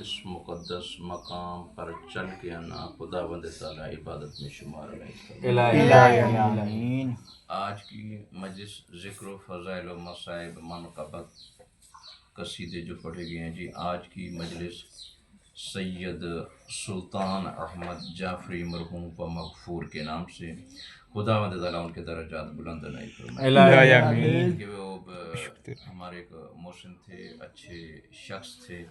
اس مقدس مقام پر چل کے آنا خداوند تعالی عبادت میں شمار نہیں آمین۔ آج کی مجلس ذکر و فضائل و مصائب منقبت قصیدے جو پڑھے گئے ہیں جی، آج کی مجلس سید سلطان احمد جعفری مرحوم و مغفور کے نام سے خداوند تعالیٰ ان کے درجات بلند نہیں فرمائے آمین۔ کہ وہ ہمارے ایک محسن تھے، اچھے شخص تھے۔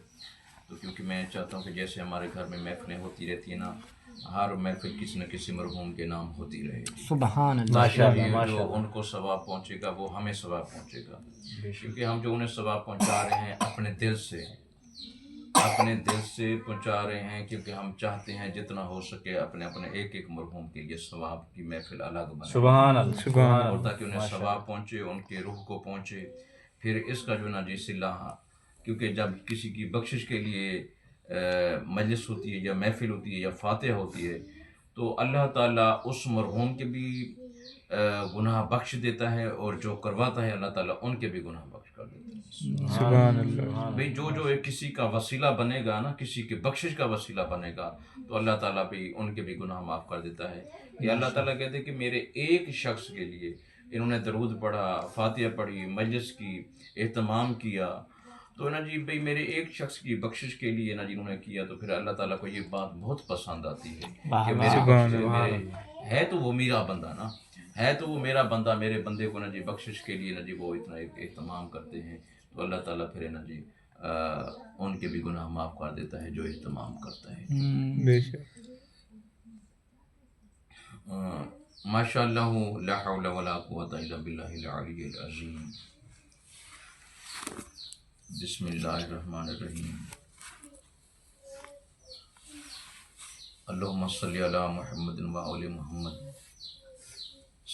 تو کیونکہ میں چاہتا ہوں کہ جیسے ہمارے گھر میں محفلیں ہوتی رہتی ہیں نا، ہر محفل کسی نہ کسی مرحوم کے نام ہوتی رہے گی۔ سبحان اللہ۔ ماشاءاللہ، جو ان کو ثواب پہنچے گا وہ ہمیں ثواب پہنچے گا، کیونکہ ہم جو انہیں ثواب پہنچا رہے ہیں اپنے دل سے پہنچا رہے ہیں، کیونکہ ہم چاہتے ہیں جتنا ہو سکے اپنے ایک ایک مرحوم کے لیے ثواب کی محفل الگ بنائیں، سبحان اللہ۔ اور تاکہ انہیں ثواب پہنچے، ان کے روح کو پہنچے۔ پھر اس کا جو نا جی صلہ، کیونکہ جب کسی کی بخشش کے لیے مجلس ہوتی ہے یا محفل ہوتی ہے یا فاتحہ ہوتی ہے، تو اللہ تعالیٰ اس مرحوم کے بھی گناہ بخش دیتا ہے، اور جو کرواتا ہے اللہ تعالیٰ ان کے بھی گناہ بخش کر دیتا ہے۔ سبحان اللہ۔ بھئی جو ایک کسی کا وسیلہ بنے گا نا، کسی کی بخشش کا وسیلہ بنے گا، تو اللہ تعالیٰ بھی ان کے بھی گناہ معاف کر دیتا ہے۔ کہ اللہ تعالیٰ کہتے ہیں کہ میرے ایک شخص کے لیے انہوں نے درود پڑھا، فاتحہ پڑھی، مجلس کی اہتمام کیا، تو نا جی بھئی میرے ایک شخص کی بخشش کے لیے نا جی انہوں نے کیا، تو پھر اللہ تعالیٰ کو یہ بات بہت پسند آتی ہے کہ میرے ہے تو وہ میرا بندہ نا، ہے تو وہ میرا بندہ، میرے بندے کو نا جی بخشش کے لیے نا جی وہ اتنا اہتمام کرتے ہیں، تو اللہ تعالیٰ پھر نا جی ان کے بھی گناہ معاف کر دیتا ہے جو اہتمام کرتا ہے۔ بے شک۔ ماشاء اللہ، لا حول ولا قوة الا باللہ العلی العظیم۔ بسم اللہ الرحمن الرحیم۔ اللہم صلی علی محمد وآل محمد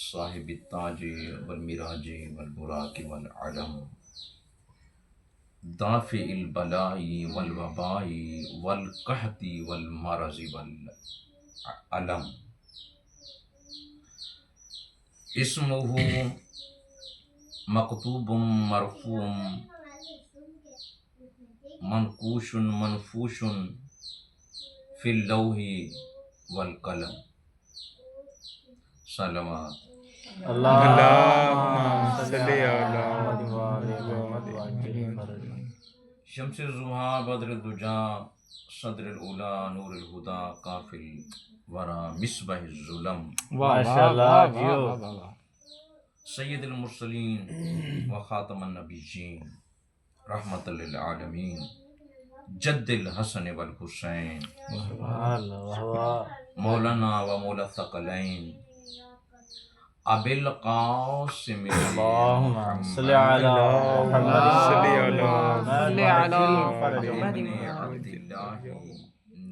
صاحب التاج والمراج والبراق والعلم، دافع البلاء والوباء والقحط والمرض والعلم، اسمہ مکتوب مرفوع منقوش منفوش فی اللوح والقلم۔ صلوات۔ اللہم صلی علی شمس الضحیٰ بدر الدجا صدر الاولیٰ نور الہدیٰ کافی الورا مصباح الظلم، ماشاءاللہ۔ سید المرسلین و خاتم النبیین رحمت للعالمین، جد الحسن والحسین، مولانا و مولا الثقلین، ابی القاسم اللہم صلی علی محمد صلی علی ابن عبداللہ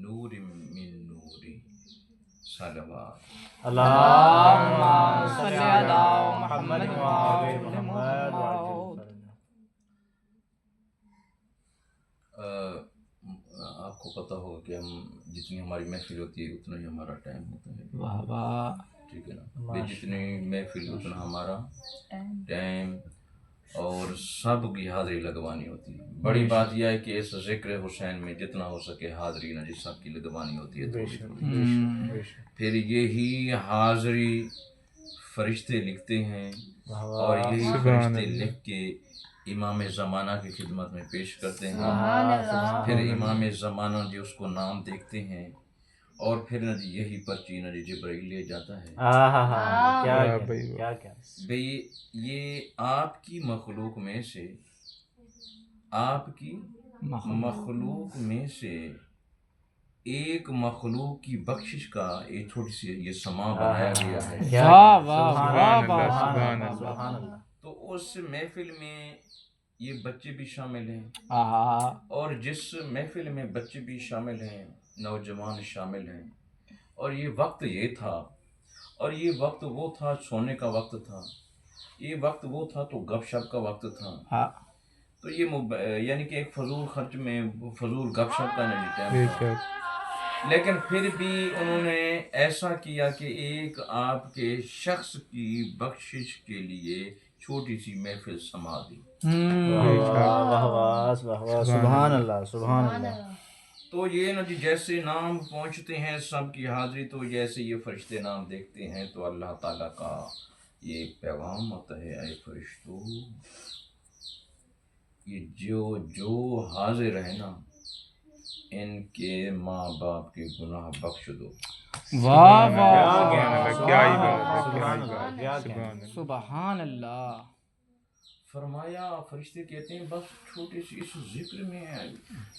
نور من نوری۔ صلوات۔ اللہم صلی علی محمد وآل محمد۔ آپ کو پتہ ہوگا کہ ہم جتنی ہماری محفل ہوتی ہے اتنا ہی ہمارا ٹائم ہوتا ہے، واہ واہ۔ ٹھیک ہے نا؟ بھئی جتنی محفل اتنا ہمارا ٹائم، اور سب کی حاضری لگوانی ہوتی ہے۔ بڑی بات یہ ہے کہ اس ذکر حسین میں جتنا ہو سکے حاضری نا جی سب کی لگوانی ہوتی ہے تھوڑی تھوڑی۔ پھر یہی حاضری فرشتے لکھتے ہیں، اور یہی فرشتے لکھ کے امام زمانہ کی خدمت میں پیش کرتے ہیں، پھر امام زمانہ جی اس کو نام دیکھتے ہیں، اور پھر نا جی یہی پرچی نا جی جبرائیل لے جاتا ہے۔ بھئی یہ آپ کی مخلوق میں سے، آپ کی مخلوق میں سے ایک مخلوق کی بخشش کا ایک چھوٹی سی یہ سما بنایا گیا ہے۔ سبحان اللہ۔ تو اس محفل میں یہ بچے بھی شامل ہیں، اور جس محفل میں بچے بھی شامل ہیں، نوجوان شامل ہیں، اور یہ وقت یہ تھا، اور یہ وقت وہ تھا سونے کا وقت تھا، یہ وقت وہ تھا تو گپ شپ کا وقت تھا، تو یہ یعنی کہ ایک فضول خرچ میں فضول گپ شپ کا نہیں ٹائم تھا۔ لیکن پھر بھی انہوں نے ایسا کیا کہ ایک آپ کے شخص کی بخشش کے لیے چھوٹی سی محفل سما دی۔ سبحان اللہ، سبحان اللہ۔ تو یہ نا جی جیسے نام پہنچتے ہیں سب کی حاضری، تو جیسے یہ فرشتے نام دیکھتے ہیں تو اللہ تعالیٰ کا یہ پیغام ہوتا ہے، اے فرشتوں، یہ جو حاضر ہے نا ان کے ماں باپ کے گناہ بخش دو۔ واہ سبحان واہ اللہ، واہ کیا ہی واہ بات ہے، کیا واہ ہی واہ، بات ہے، سبحان اللہ۔ سبحان اللہ۔ فرمایا فرشتے کہتے ہیں بس چھوٹے سے اس ذکر میں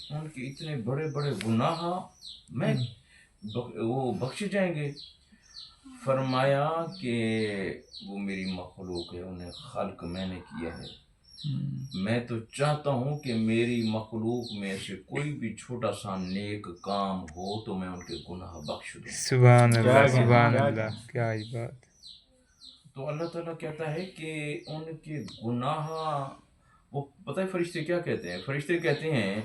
ان کے اتنے بڑے بڑے گناہ میں وہ بخش جائیں گے۔ فرمایا کہ وہ میری مخلوق ہے، انہیں خلق میں نے کیا ہے، میں تو چاہتا ہوں کہ میری مخلوق میں سے کوئی بھی چھوٹا سا نیک کام ہو تو میں ان کے گناہ بخش دوں۔ سبحان کیا اللہ، کہنا، سبحان کیا اللہ، کہنا۔ کیا ہی بات۔ تو اللہ تعالیٰ کہتا ہے کہ ان کے گناہ، وہ پتہ ہے فرشتے کیا کہتے ہیں؟ فرشتے کہتے ہیں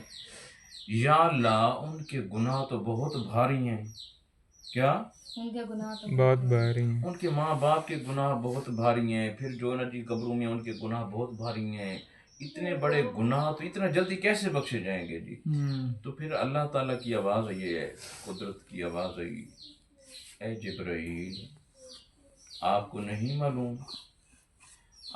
یا اللہ ان کے گناہ تو بہت بھاری ہیں۔ کیا؟ ان کے گناہ تو بہت بھاری ہیں۔ ان کے ماں باپ کے گناہ بہت بھاری ہیں، پھر جو نا جی قبروں میں ان کے گناہ بہت بھاری ہیں، اتنے بڑے گناہ تو اتنا جلدی کیسے بخشے جائیں گے جی؟ تو پھر اللہ تعالیٰ کی آواز آئی ہے، قدرت کی آواز آئی، اے جبرائیل آپ کو نہیں معلوم،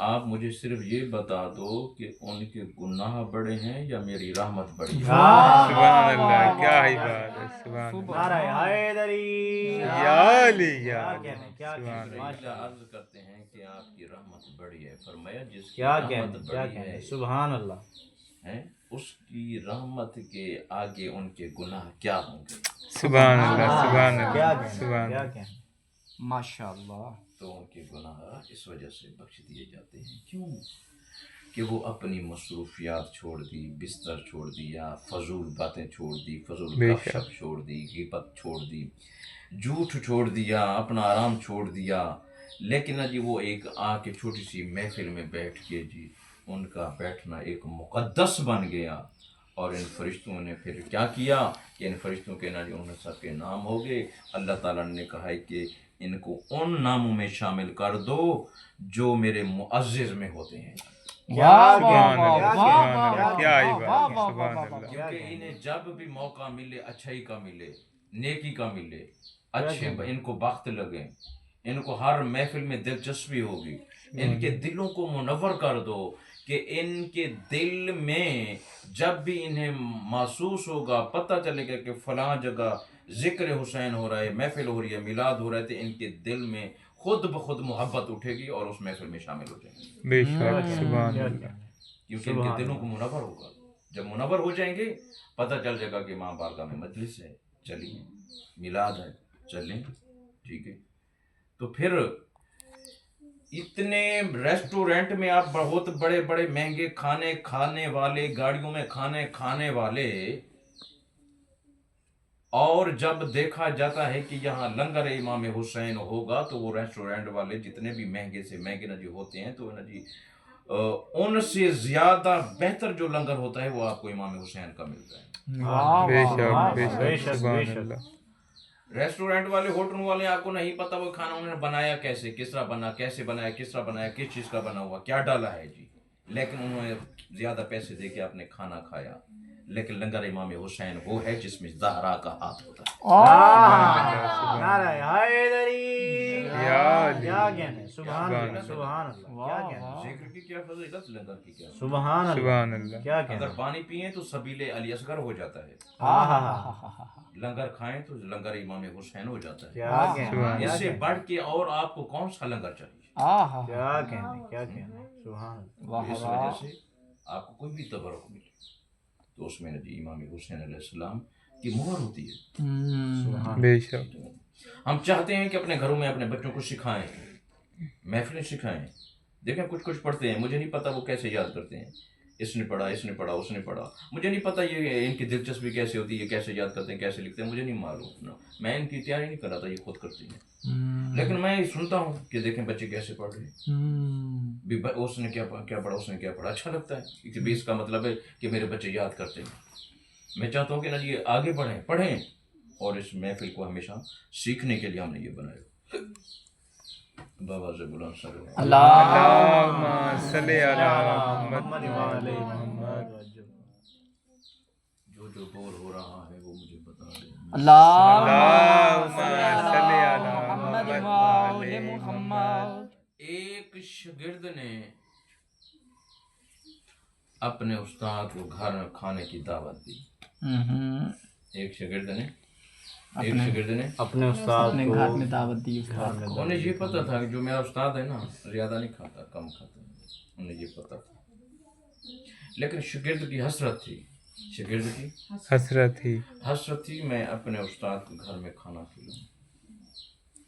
آپ مجھے صرف یہ بتا دو کہ ان کے گناہ بڑے ہیں یا میری رحمت بڑی ہے۔ سبحان اللہ، کیا ہی بات ہے، سبحان اللہ۔ نعرہ حیدری، یا علی یا کیا علی، کہنے، کیا سبحان کہنے، اللہ۔ اللہ عرض کرتے ہیں کہ آپ کی رحمت بڑی ہے، فرمایا جس کی کیا رحمت کہنے، کیا بڑی کہنے، ہے سبحان اللہ۔ ہیں، اس کی رحمت کے آگے ان کے گناہ کیا ہوں گے؟ سبحان اللہ، سبحان کیا اللہ، کہنے، سبحان کیا اللہ۔ کہنے، ماشاء اللہ۔ تو ان کے گناہ اس وجہ سے بخش دیے جاتے ہیں، کیوں کہ وہ اپنی مصروفیات چھوڑ دی، بستر چھوڑ دیا، فضول باتیں چھوڑ دی، فضول بے گپ شک۔ شپ چھوڑ دی، غیبت چھوڑ دی، جھوٹ چھوڑ دیا، اپنا آرام چھوڑ دیا، لیکن جی وہ ایک آ کے چھوٹی سی محفل میں بیٹھ کے جی ان کا بیٹھنا ایک مقدس بن گیا۔ اور ان فرشتوں نے پھر کیا کیا کہ ان فرشتوں کے نا جو ان سب کے نام ہو گئے، اللہ تعالیٰ نے کہا ہے کہ ان کو ان ناموں میں شامل کر دو جو میرے معزز میں ہوتے ہیں، واہ سبحان واہ اللہ، واہ سبحان واہ اللہ، کیا ہی بات ہے، واہ سبحان واہ اللہ۔ کیا کیونکہ کہنے، انہیں جب بھی موقع ملے اچھائی کا ملے، نیکی کا ملے، اچھے کہنے؟ ان کو بخت لگے، ان کو ہر محفل میں دلچسپی ہوگی، ان کے دلوں کو منور کر دو کہ ان کے دل میں جب بھی انہیں محسوس ہوگا، پتہ چلے گا کہ فلاں جگہ ذکر حسین ہو رہا ہے، محفل ہو رہی ہے، میلاد ہو رہا ہے، تو ان کے دل میں خود بخود محبت اٹھے گی اور اس محفل میں شامل ہو جائیں گے، بے شک، سبحان اللہ۔ کیونکہ ان کے دلوں کو منور ہوگا۔ جب منور ہو جائیں گے پتہ چل جائے گا کہ ماں بارگاہ میں مجلس ہے، چلیے، میلاد ہے، چلیں، ٹھیک ہے۔ تو پھر اتنے ریسٹورینٹ میں آپ بہت بڑے بڑے مہنگے کھانے کھانے والے، گاڑیوں میں کھانے کھانے والے، اور جب دیکھا جاتا ہے کہ یہاں لنگر امام حسین ہوگا تو وہ ریسٹورینٹ والے جتنے بھی مہنگے سے مہنگے نا جی ہوتے ہیں تو نا جی ان سے زیادہ بہتر جو لنگر ہوتا ہے وہ آپ کو امام حسین کا ملتا ہے۔ واہ بے واہ شک، واہ بے واہ، بے شک، شک، بے سبحان شک۔ اللہ۔ ریسٹورینٹ والے، ہوٹل والے، آپ کو نہیں پتا وہ کھانا انہوں نے بنایا کیسے، کس طرح بنا، کیسے بنایا، کس طرح بنایا، کس چیز کا بنا ہوا، کیا ڈالا ہے جی، لیکن انہوں نے زیادہ پیسے دے کے آپ نے کھانا کھایا۔ لیکن لنگر امام حسین وہ ہے جس میں زہرا کا ہاتھ ہوتا ہے۔ نعرہ حیدری، یا علی، کیا کہنے، سبحان سبحان اللہ، اللہ۔ سبحان اللہ، کیا کہنے، ذکر کی کیا فضیلت، لنگر کی کیا فضیلت۔ سبحان اللہ، سبحان اللہ۔ کیا کہنے، اگر پانی پیئیں تو سبیل علی اصغر ہو جاتا ہے، لنگر کھائیں تو لنگر امام حسین ہو جاتا ہے۔ کیا کہنے، سبحان اس سے بڑھ کے اور آپ کو کون سا لنگر چاہیے؟ کیا کہنے، کیا کہنے، سبحان اللہ۔ اس وجہ سے آپ کو کوئی بھی تبرک ملے تو اس میں نبی امام حسین علیہ السلام کی مہر ہوتی ہے۔ بے شک۔ ہم چاہتے ہیں کہ اپنے گھروں میں اپنے بچوں کو سکھائیں، محفلیں سکھائیں۔ دیکھیں کچھ پڑھتے ہیں، مجھے نہیں پتا وہ کیسے یاد کرتے ہیں، اس نے پڑھا، اس نے پڑھا، اس نے پڑھا، مجھے نہیں پتا یہ ان کی دلچسپی کیسے ہوتی ہے، کیسے یاد کرتے ہیں، کیسے لکھتے ہیں، مجھے نہیں معلوم، میں ان کی تیاری نہیں کر رہا تھا، یہ خود کرتے ہیں، لیکن میں سنتا ہوں کہ دیکھیں بچے کیسے پڑھ رہے ہیں، اس نے کیا پڑھا، اس نے کیا پڑھا، اچھا لگتا ہے کہ اس کا مطلب ہے کہ میرے بچے یاد کرتے ہیں۔ میں چاہتا ہوں کہ نا یہ آگے پڑھیں اور اس محفل کو ہمیشہ سیکھنے کے لیے ہم نے یہ بنایا۔ بابا سے بلند صلی اللہ اللہم صلی علی محمد۔ محمد وعلی محمد۔ جو جو بور ہو رہا ہے وہ مجھے بتا دیں. اللہم صلی علی محمد وآل محمد. ایک شاگرد نے اپنے استاد کو گھر میں کھانے کی دعوت دی. ایک شاگرد نے اپنے استاد اپنے کو گھر میں دعوت دی استاد کو. انہیں یہ پتا تھا کہ جو میرا استاد ہے نا زیادہ نہیں کھاتا، کم کھاتا ہے. انہیں یہ پتا تھا، لیکن شاگرد کی حسرت تھی. حسرت تھی میں اپنے استاد کو گھر میں کھانا کھلاؤں،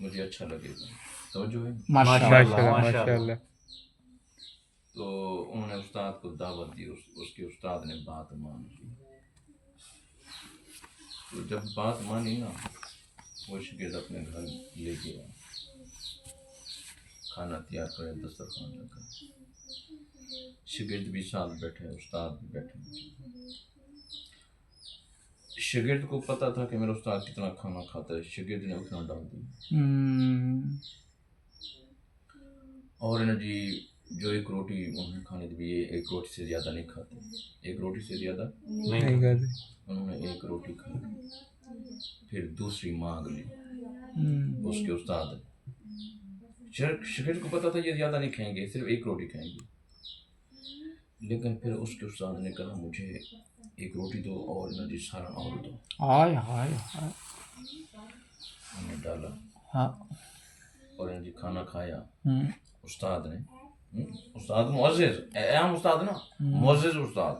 مجھے اچھا لگے گا. توجہ ہے. ماشاءاللہ. تو انہوں نے استاد کو دعوت دی. اس کے استاد نے بات مان لی. تو جب بات مانی نا، وہ شاگرد اپنے گھر لے گیا، کھانا تیار کرے، دسترخوان رکھا. شاگرد بھی ساتھ بیٹھے، استاد بھی بیٹھے. شاگرد کو پتا تھا کہ میرا استاد کتنا کھانا کھاتا ہے. شاگرد نے اتنا ڈال دیا. اور نا جی جو ایک روٹی انہوں نے کھانی تھی، یہ ایک روٹی سے زیادہ نہیں کھاتے. ایک روٹی سے زیادہ انہوں نے ایک روٹی کھائی. پھر دوسری مانگ لی اس کے استاد نے. شاگرد کو پتا تھا یہ زیادہ نہیں کھائیں گے، صرف ایک روٹی کھائیں گے. لیکن پھر اس کے استاد نے کہا مجھے ایک روٹی دو اور نا جی سالن اور دو. انہوں نے ڈالا اور نا جی کھانا کھایا. استاد نے، استاد معزز، عام استاد نا، معزز استاد،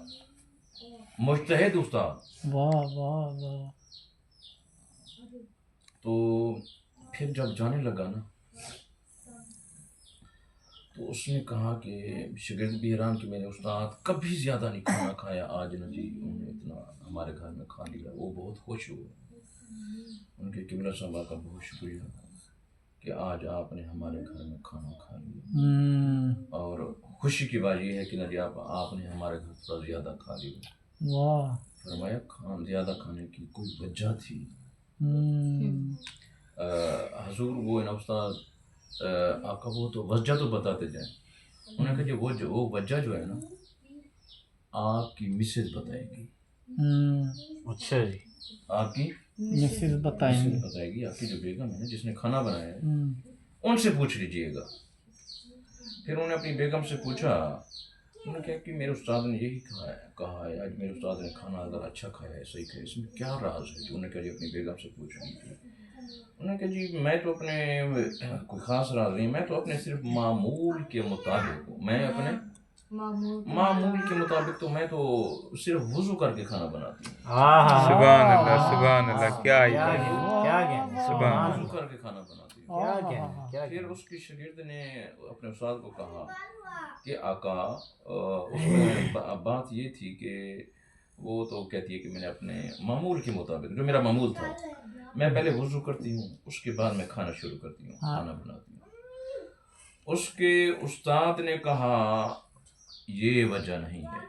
مجتہد استاد. تو پھر جب جانے لگا نا تو اس نے کہا کہ شاگرد بھی حیران کہ میرے استاد کبھی زیادہ نہیں کھانا کھایا، آج نا جی انہوں نے اتنا ہمارے گھر میں کھا لیا. وہ بہت خوش ہوئے. ان کے قبلہ صاحبہ کا بہت شکریہ کہ آج آپ نے ہمارے گھر میں کھانا کھا لیا. اور خوشی کی بات یہ ہے کہ نا جی آپ نے ہمارے گھر تھوڑا زیادہ کھا لیا. فرمایا زیادہ کھانے کی کوئی وجہ تھی. حضور وہ نا استاد آقا وہ تو وجہ تو بتاتے جائیں. انہوں نے کہا جی وہ وجہ جو ہے نا آپ کی مسز بتائے گی. اچھا جی. آپ کی مسز بتائیں گے. بتائے گی. آپ کی جو بیگم ہے جس نے کھانا بنایا ہے ان سے پوچھ لیجئے گا. پھر انہوں نے اپنی بیگم سے پوچھا. انہوں نے کہا کہ میرے استاد نے یہی کہا ہے آج میرے استاد نے کھانا اگر اچھا کھایا ہے، صحیح کھایا، اس میں کیا راز ہے. انہوں نے کہا جی اپنی بیگم سے پوچھ لیجیے. انہوں نے کہا جی میں تو اپنے کوئی خاص راز نہیں، میں تو اپنے صرف معمول کے مطابق ہوں. میں اپنے معمول کے مطابق تو میں تو صرف وضو کر کے کھانا بناتی ہوں. سبحان اللہ. کیا ہی بات. وضو کر کے کھانا بناتی ہوں. پھر اس کی شاگرد نے اپنے استاد کو کہا کہ آقا اس میں بات یہ تھی کہ وہ تو کہتی ہے کہ میں نے اپنے معمول کے مطابق، جو میرا معمول تھا، میں پہلے وضو کرتی ہوں، اس کے بعد میں کھانا شروع کرتی ہوں، کھانا بناتی ہوں. اس کے استاد نے کہا یہ وجہ نہیں ہے،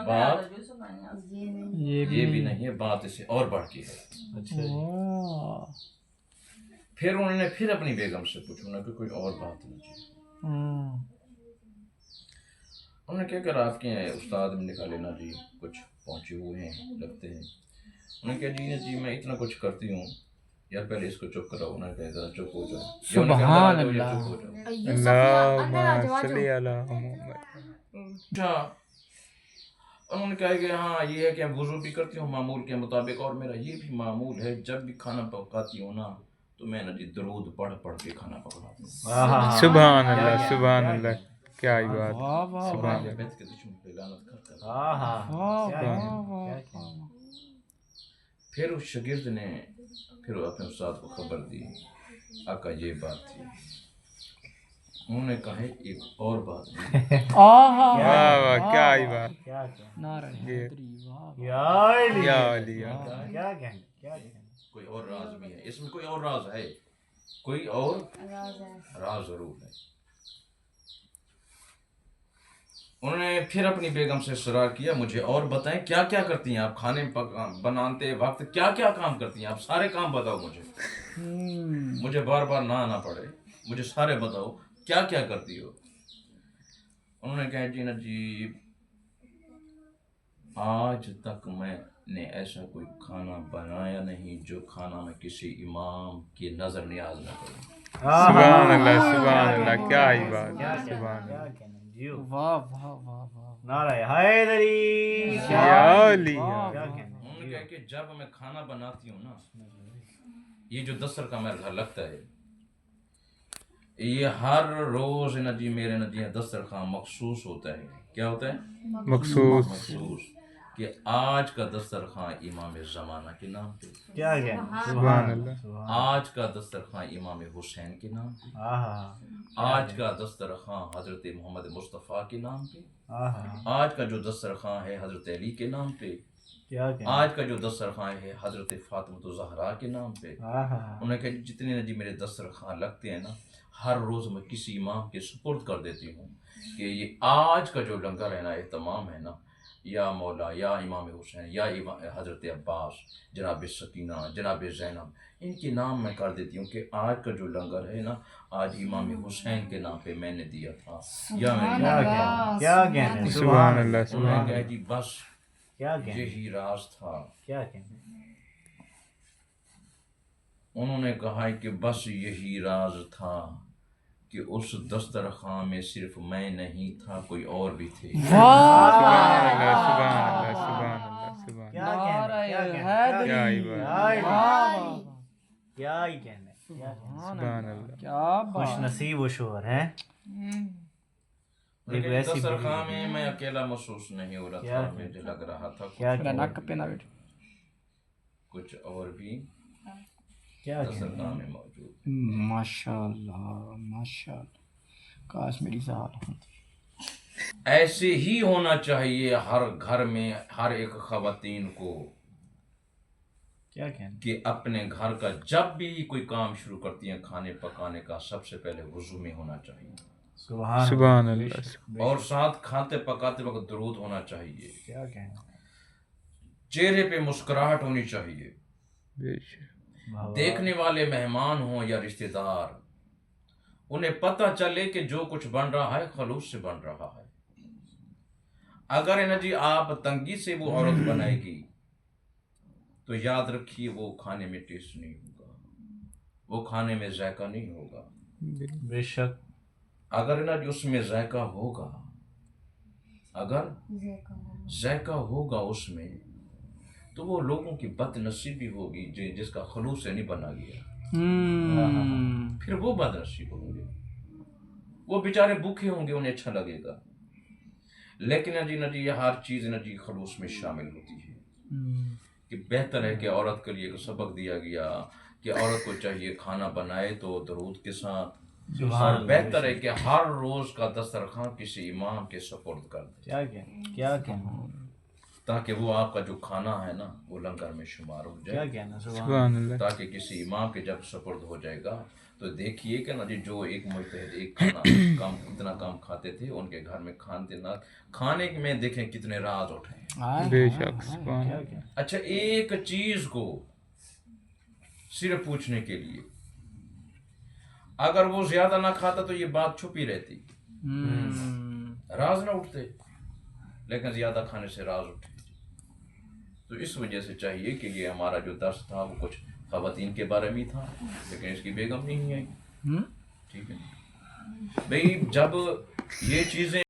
بات یہ بھی نہیں ہے، بات اسے اور بڑھ کے ہے. پھر انہوں نے پھر اپنی بیگم سے پوچھا کہ کوئی اور بات نہیں ہے. انہوں نے کہا کہ آپ کے استاد میں نکالے نا جی کچھ پہنچے ہوئے ہیں لگتے ہیں. انہوں نے کہا جی میں اتنا کچھ کرتی ہوں، یار پہلے اس کو چپ کراؤ. انہوں نے کہا ذرا چپ ہو جاؤ. سبحان اللہ. اللہم صلی علی محمد. اچھا. انہوں نے کہا کہ ہاں یہ ہے کہ میں وضو بھی کرتی ہوں معمول کے مطابق، اور میرا یہ بھی معمول ہے جب بھی کھانا پکاتی ہوں نا تو میں نا جی درود پڑھ کے کھانا پکاتی ہوں. سبحان اللہ. کیا ہی بات. سبحان اللہ. بیت کے دشمن پہ لعنت کرتا ہے. پھر اس شاگرد نے پھر اپنے استاد کو خبر دی آقا یہ بات تھی. انہوں نے کہا ایک اور بات بھی. کیا ہی بات. کوئی اور راز بھی ہے اس میں، کوئی اور راز ہے، کوئی اور راز ضرور ہے. انہوں نے پھر اپنی بیگم سے اصرار کیا مجھے اور بتائیں کیا کیا کرتی ہیں آپ، کھانے بناتے وقت کیا کیا کام کرتی ہیں آپ، سارے کام بتاؤ مجھے بار بار نہ آنا پڑے، مجھے سارے بتاؤ کیا کیا کرتی ہو. انہوں نے کہا جی آج تک میں نے ایسا کوئی کھانا بنایا نہیں جو کھانا میں کسی امام کی نظر نیاز نہ کروں. سبحان اللہ سبحان اللہ کیا ہی بات ہے سبحان اللہ واہ واہ واہ واہ نعرہ حیدری یا علی کیا کہنا انہوں نے کہا کہ جب میں کھانا بناتی ہوں نا یہ جو دستر کا میرا گھر لگتا ہے یہ ہر روز نا جی میرے نا جی دسترخوان مخصوص ہوتا ہے. کیا ہوتا ہے؟ مخصوص کہ آج کا دسترخوان امام زمانہ کے نام پہ, کیا کہنا سبحان اللہ آج کا دسترخوان امام حسین کے نام پہ, آج کا دسترخوان حضرت محمد مصطفیٰ کے نام پہ, آج کا جو دسترخوان ہے حضرت علی کے نام پہ, کیا کہنا آج کا جو دسترخوان ہے حضرت فاطمہ الزہرا کے نام پہ. انہوں نے کہا جتنے نا جی میرے دسترخوان لگتے ہیں نا ہر روز میں کسی امام کے سپرد کر دیتی ہوں کہ یہ آج کا جو لنگر ہے نا اہتمام ہے نا یا مولا یا امام حسین یا حضرت عباس جناب سکینہ جناب زینب ان کے نام میں کر دیتی ہوں کہ آج کا جو لنگر ہے نا آج امام حسین کے نام پہ میں نے دیا تھا یا میں نے کیا کہنا سبحان اللہ انہوں سبحان نے کہا جی بس کیا کہنا یہی راز تھا. کیا کہنا انہوں نے کہا کہ بس یہی راز تھا کہ اس دسترخوان میں صرف میں نہیں تھا کوئی اور بھی تھے. سبحان اللہ سبحان اللہ سبحان اللہ سبحان کیا کہنا کیا کہنا اللہ کیا ہی بات کیا ہی کہنا کیا کہنا سبحان اللہ کیا خوش بات نصیب و شوہر ہے لیکن دسترخوان میں میں اکیلا محسوس نہیں ہو رہا تھا, مجھے لگ رہا تھا کیا نک پہ نہ بیٹھ کچھ اور بھی کیا کہنا دسترخوان میں موجود. ماشاء اللہ کاش میری ذات ہوتی. ایسے ہی ہونا چاہیے ہر گھر میں ہر ایک خواتین کو کیا کہنا کہ اپنے گھر کا جب بھی کوئی کام شروع کرتی ہیں کھانے پکانے کا سب سے پہلے وضو میں ہونا چاہیے سبحان اللہ اور ساتھ کھاتے پکاتے وقت درود ہونا چاہیے. کیا کہنا چہرے پہ مسکراہٹ ہونی چاہیے. بے شک دیکھنے والے مہمان ہوں یا رشتہ دار انہیں پتہ چلے کہ جو کچھ بن رہا ہے خلوص سے بن رہا ہے. اگر نا جی آپ تنگی سے وہ عورت بنائے گی تو یاد رکھیے وہ کھانے میں ٹیسٹ نہیں ہوگا, وہ کھانے میں ذائقہ نہیں ہوگا. بے شک اگر نا جی اس میں ذائقہ ہوگا, اگر ذائقہ ہوگا اس میں تو وہ لوگوں کی بد نصیبی ہوگی جس کا خلوص سے نہیں بنا گیا, پھر وہ بد نصیب ہوں گے, وہ بیچارے بھوکے ہوں گے انہیں اچھا لگے گا. لیکن نا جی یہ ہر چیز نا جی خلوص میں شامل ہوتی ہے کہ بہتر ہے کہ عورت کے لیے ایک سبق دیا گیا کہ عورت کو چاہیے کھانا بنائے تو درود کے ساتھ, اور بہتر ہے کہ ہر روز کا دسترخوان کسی امام کے سپرد کر دے کیا کہنا تاکہ وہ آپ کا جو کھانا ہے نا وہ لنگر میں شمار ہو کیا جائے, کہنا سبحان اللہ تاکہ کسی امام کے جب سپرد ہو جائے گا تو دیکھیے کہ نا جی جو ایک مجتہد ایک کھانا کم اتنا کم کھاتے تھے ان کے گھر میں کھانے میں دیکھیں کتنے راز اٹھے. بے شک سبحان اللہ اچھا ایک چیز کو صرف پوچھنے کے لیے اگر وہ زیادہ نہ کھاتا تو یہ بات چھپی رہتی, راز نہ اٹھتے, لیکن زیادہ کھانے سے راز اٹھے. تو اس وجہ سے چاہیے کہ یہ ہمارا جو درس تھا وہ کچھ خواتین کے بارے میں تھا, لیکن اس کی بیگم نہیں آئی. ٹھیک ہے بھئی, جب یہ چیزیں